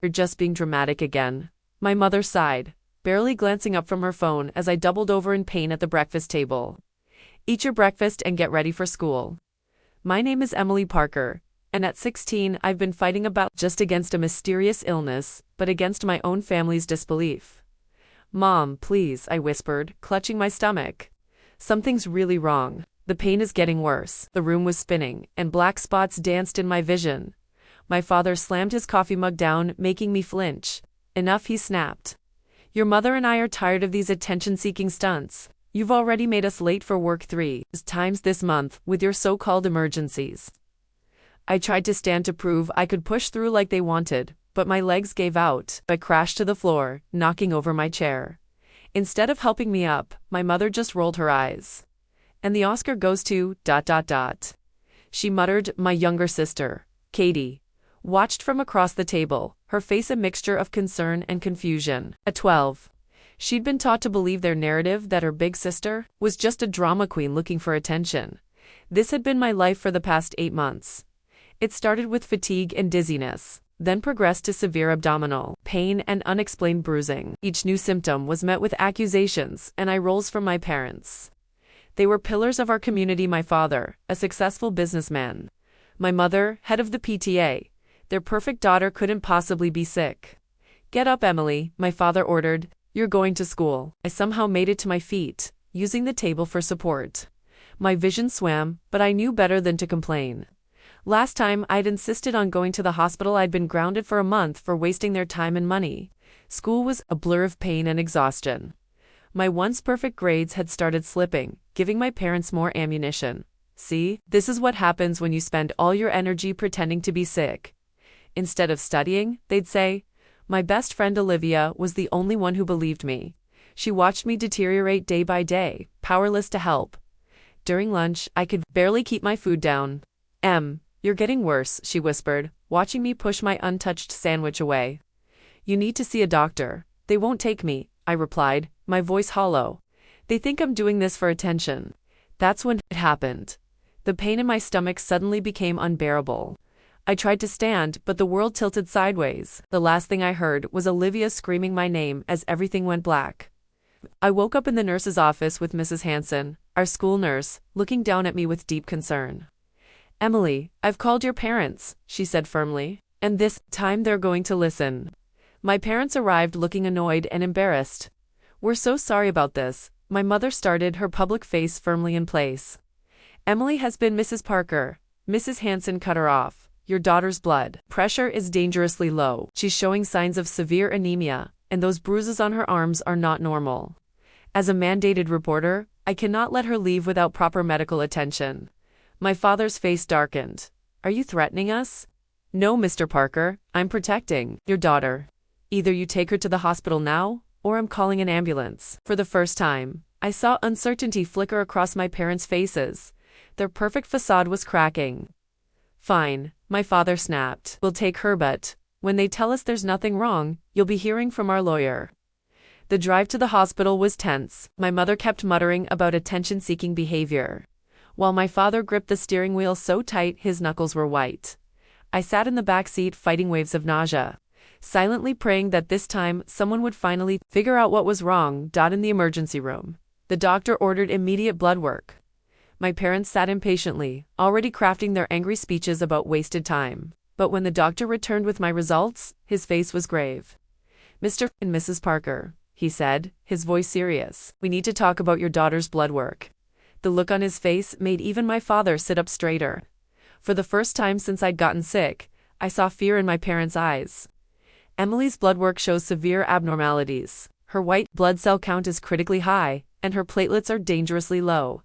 You're just being dramatic again. My mother sighed, barely glancing up from her phone as I doubled over in pain at the breakfast table. Eat your breakfast and get ready for school. My name is Emily Parker, and at 16 I've been fighting about just against a mysterious illness, but against my own family's disbelief. Mom, please, I whispered, clutching my stomach. Something's really wrong. The pain is getting worse. The room was spinning, and black spots danced in my vision. My father slammed his coffee mug down, making me flinch. Enough, he snapped. Your mother and I are tired of these attention-seeking stunts. You've already made us late for work 3 times this month with your so-called emergencies. I tried to stand to prove I could push through like they wanted, but my legs gave out. I crashed to the floor, knocking over my chair. Instead of helping me up, my mother just rolled her eyes. And the Oscar goes to ... She muttered. My younger sister, Katie, watched from across the table, her face a mixture of concern and confusion. At 12, she'd been taught to believe their narrative that her big sister was just a drama queen looking for attention. This had been my life for the past 8 months. It started with fatigue and dizziness, then progressed to severe abdominal pain and unexplained bruising. Each new symptom was met with accusations and eye rolls from my parents. They were pillars of our community. My father, a successful businessman. My mother, head of the PTA. Their perfect daughter couldn't possibly be sick. Get up, Emily, my father ordered. You're going to school. I somehow made it to my feet, using the table for support. My vision swam, but I knew better than to complain. Last time I'd insisted on going to the hospital, I'd been grounded for a month for wasting their time and money. School was a blur of pain and exhaustion. My once perfect grades had started slipping, giving my parents more ammunition. See, this is what happens when you spend all your energy pretending to be sick. Instead of studying, they'd say. My best friend Olivia was the only one who believed me. She watched me deteriorate day by day, powerless to help. During lunch, I could barely keep my food down. You're getting worse, she whispered, watching me push my untouched sandwich away. You need to see a doctor. They won't take me, I replied, my voice hollow. They think I'm doing this for attention. That's when it happened. The pain in my stomach suddenly became unbearable. I tried to stand, but the world tilted sideways. The last thing I heard was Olivia screaming my name as everything went black. I woke up in the nurse's office with Mrs. Hanson, our school nurse, looking down at me with deep concern. Emily, I've called your parents, she said firmly, and this time they're going to listen. My parents arrived looking annoyed and embarrassed. We're so sorry about this, my mother started, her public face firmly in place. Emily has been Mrs. Parker. Mrs. Hanson cut her off. Your daughter's blood pressure is dangerously low. She's showing signs of severe anemia, and those bruises on her arms are not normal. As a mandated reporter, I cannot let her leave without proper medical attention. My father's face darkened. Are you threatening us? No, Mr. Parker, I'm protecting your daughter. Either you take her to the hospital now, or I'm calling an ambulance. For the first time, I saw uncertainty flicker across my parents' faces. Their perfect facade was cracking. Fine, my father snapped. We'll take her, but when they tell us there's nothing wrong, you'll be hearing from our lawyer. The drive to the hospital was tense. My mother kept muttering about attention-seeking behavior, while my father gripped the steering wheel so tight his knuckles were white. I sat in the back seat fighting waves of nausea, silently praying that this time someone would finally figure out what was wrong. In the emergency room, the doctor ordered immediate blood work. My parents sat impatiently, already crafting their angry speeches about wasted time. But when the doctor returned with my results, his face was grave. Mr. and Mrs. Parker, he said, his voice serious. We need to talk about your daughter's blood work. The look on his face made even my father sit up straighter. For the first time since I'd gotten sick, I saw fear in my parents' eyes. Emily's blood work shows severe abnormalities. Her white blood cell count is critically high, and her platelets are dangerously low.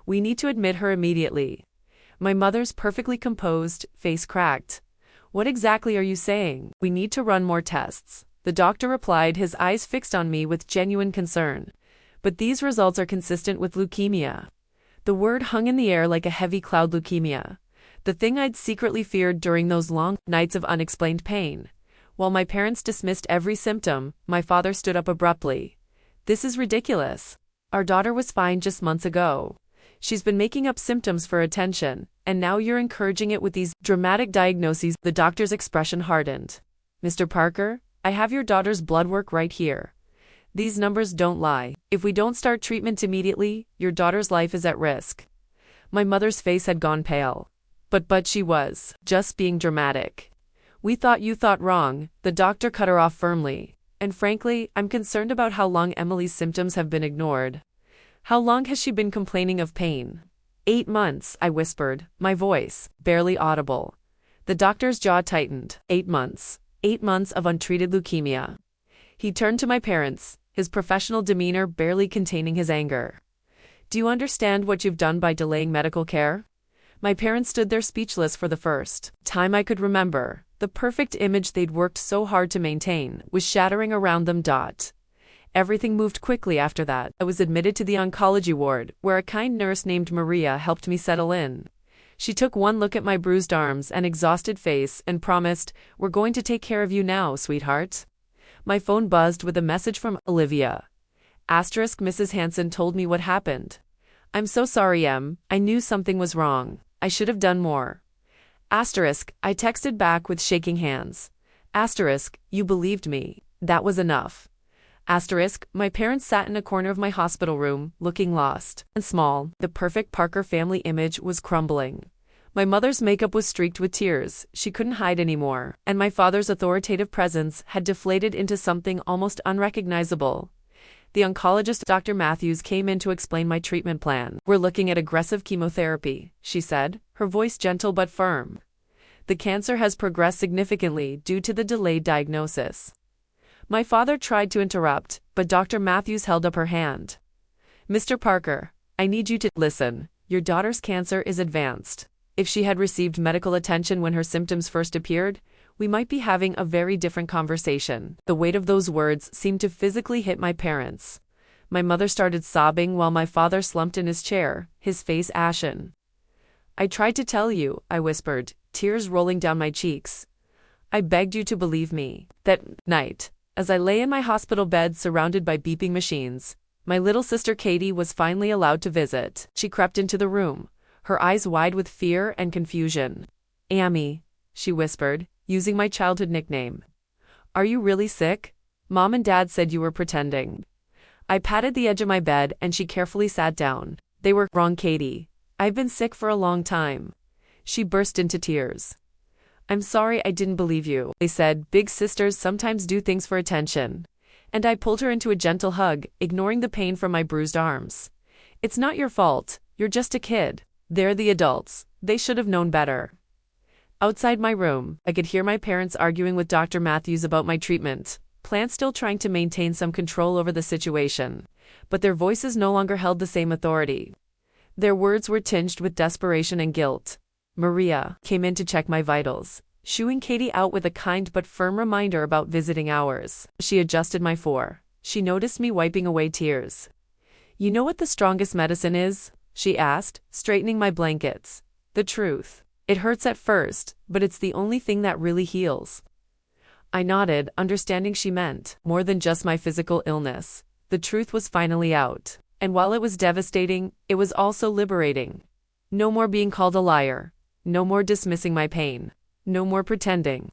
We need to admit her immediately. My mother's perfectly composed face cracked. What exactly are you saying? We need to run more tests, the doctor replied, his eyes fixed on me with genuine concern. But these results are consistent with leukemia. The word hung in the air like a heavy cloud. Leukemia. The thing I'd secretly feared during those long nights of unexplained pain. While my parents dismissed every symptom, my father stood up abruptly. This is ridiculous. Our daughter was fine just months ago. She's been making up symptoms for attention, and now you're encouraging it with these dramatic diagnoses. The doctor's expression hardened. "Mr. Parker, I have your daughter's blood work right here. These numbers don't lie. If we don't start treatment immediately, your daughter's life is at risk." My mother's face had gone pale. But she was just being dramatic. "We thought you thought wrong," the doctor cut her off firmly. "And frankly, I'm concerned about how long Emily's symptoms have been ignored. How long has she been complaining of pain?" 8 months, I whispered, my voice barely audible. The doctor's jaw tightened. 8 months. 8 months of untreated leukemia. He turned to my parents, his professional demeanor barely containing his anger. "Do you understand what you've done by delaying medical care?" My parents stood there speechless for the first time I could remember. The perfect image they'd worked so hard to maintain was shattering around them. Everything moved quickly after that. I was admitted to the oncology ward, where a kind nurse named Maria helped me settle in. She took one look at my bruised arms and exhausted face and promised, "We're going to take care of you now, sweetheart." My phone buzzed with a message from Olivia. Mrs. Hansen told me what happened. "I'm so sorry, Em. I knew something was wrong. I should have done more." I texted back with shaking hands. "You believed me. That was enough." My parents sat in a corner of my hospital room, looking lost and small. The perfect Parker family image was crumbling. My mother's makeup was streaked with tears, she couldn't hide anymore, and my father's authoritative presence had deflated into something almost unrecognizable. The oncologist, Dr. Matthews, came in to explain my treatment plan. "We're looking at aggressive chemotherapy," she said, her voice gentle but firm. "The cancer has progressed significantly due to the delayed diagnosis." My father tried to interrupt, but Dr. Matthews held up her hand. "Mr. Parker, I need you to listen. Your daughter's cancer is advanced. If she had received medical attention when her symptoms first appeared, we might be having a very different conversation." The weight of those words seemed to physically hit my parents. My mother started sobbing while my father slumped in his chair, his face ashen. "I tried to tell you," I whispered, tears rolling down my cheeks. "I begged you to believe me." That night, as I lay in my hospital bed surrounded by beeping machines, my little sister Katie was finally allowed to visit. She crept into the room, her eyes wide with fear and confusion. "Amy," she whispered, using my childhood nickname. "Are you really sick? Mom and Dad said you were pretending." I patted the edge of my bed and she carefully sat down. "They were wrong, Katie. I've been sick for a long time." She burst into tears. "I'm sorry I didn't believe you," they said. "Big sisters sometimes do things for attention." And I pulled her into a gentle hug, ignoring the pain from my bruised arms. "It's not your fault. You're just a kid. They're the adults. They should have known better." Outside my room, I could hear my parents arguing with Dr. Matthews about my treatment plan, still trying to maintain some control over the situation. But their voices no longer held the same authority. Their words were tinged with desperation and guilt. Maria came in to check my vitals, shooing Katie out with a kind but firm reminder about visiting hours. She adjusted my fore. She noticed me wiping away tears. "You know what the strongest medicine is?" she asked, straightening my blankets. "The truth. It hurts at first, but it's the only thing that really heals." I nodded, understanding she meant more than just my physical illness. The truth was finally out, and while it was devastating, it was also liberating. No more being called a liar. No more dismissing my pain. No more pretending.